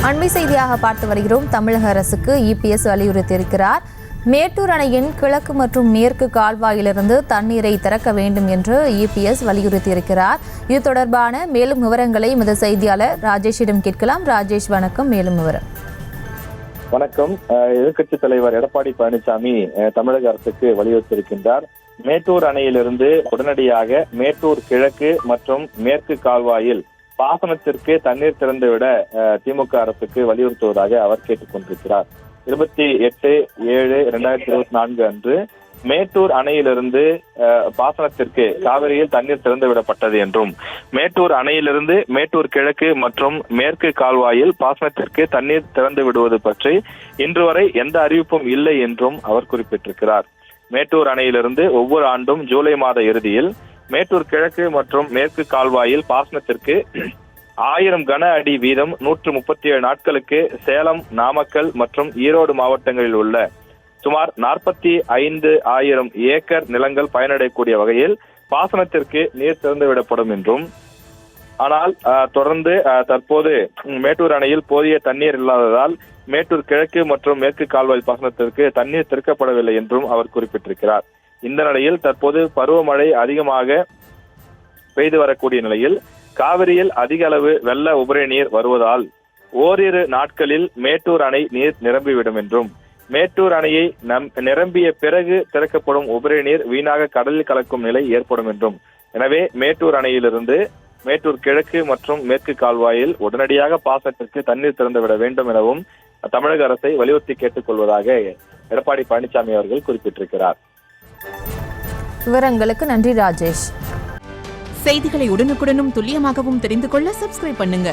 அண்மை செய்தியாக பார்த்து வருகிறோம். தமிழக அரசுக்கு இபிஎஸ் வலியுறுத்தியிருக்கிறார். மேட்டூர் அணையின் கிழக்கு மற்றும் மேற்கு கால்வாயிலிருந்து தண்ணீரை திறக்க வேண்டும் என்று இபிஎஸ் வலியுறுத்தியிருக்கிறார். இது தொடர்பான மேலும் விவரங்களை எமது செய்தியாளர் ராஜேஷிடம் கேட்கலாம். ராஜேஷ், வணக்கம். மேலும் விவரம். வணக்கம். எதிர்க்கட்சித் தலைவர் எடப்பாடி பழனிசாமி தமிழக அரசுக்கு வலியுறுத்தியிருக்கின்றார். மேட்டூர் அணையிலிருந்து உடனடியாக மேட்டூர் கிழக்கு மற்றும் மேற்கு கால்வாயில் பாசனத்திற்கு தண்ணீர் திறந்துவிட திமுக அரசுக்கு வலியுறுத்துவதாக அவர் கேட்டுக் கொண்டிருக்கிறார். 28/7/2024 அன்று மேட்டூர் அணையிலிருந்து பாசனத்திற்கு காவிரியில் தண்ணீர் திறந்து விடப்பட்டது என்றும், மேட்டூர் அணையிலிருந்து மேட்டூர் கிழக்கு மற்றும் மேற்கு கால்வாயில் பாசனத்திற்கு தண்ணீர் திறந்து விடுவது பற்றி இன்று வரை எந்த அறிவிப்பும் இல்லை என்றும் அவர் குறிப்பிட்டிருக்கிறார். மேட்டூர் அணையிலிருந்து ஒவ்வொரு ஆண்டும் ஜூலை மாத இறுதியில் மேட்டூர் கிழக்கு மற்றும் மேற்கு கால்வாயில் பாசனத்திற்கு 1000 கன அடி வீதம் 137 நாட்களுக்கு சேலம், நாமக்கல் மற்றும் ஈரோடு மாவட்டங்களில் உள்ள சுமார் 45,000 ஏக்கர் நிலங்கள் பயனடையக்கூடிய வகையில் பாசனத்திற்கு நீர் திறந்துவிடப்படும் என்றும், ஆனால் தொடர்ந்து தற்போது மேட்டூர் அணையில் போதிய தண்ணீர் இல்லாததால் மேட்டூர் கிழக்கு மற்றும் மேற்கு கால்வாய் பாசனத்திற்கு தண்ணீர் திறக்கப்படவில்லை என்றும் அவர் குறிப்பிட்டிருக்கிறார். இந்த நிலையில் தற்போது பருவமழை அதிகமாக பெய்து வரக்கூடிய நிலையில் காவிரியில் அதிக அளவு வெள்ள உபரி நீர் வருவதால் ஓரிரு நாட்களில் மேட்டூர் அணை நீர் நிரம்பிவிடும் என்றும், மேட்டூர் அணையை நிரம்பிய பிறகு திறக்கப்படும் உபரி நீர் வீணாக கடலில் கலக்கும் நிலை ஏற்படும் என்றும், எனவே மேட்டூர் அணையிலிருந்து மேட்டூர் கிழக்கு மற்றும் மேற்கு கால்வாயில் உடனடியாக பாசனத்திற்கு தண்ணீர் திறந்துவிட வேண்டும் எனவும் தமிழக அரசை வலியுறுத்தி கேட்டுக் கொள்வதாக எடப்பாடி பழனிசாமி அவர்கள் குறிப்பிட்டிருக்கிறார். விவரங்களுக்கு நன்றி ராஜேஷ். செய்திகளை உடனுக்குடனும் துல்லியமாகவும் தெரிந்து கொள்ள சப்ஸ்கிரைப் பண்ணுங்க.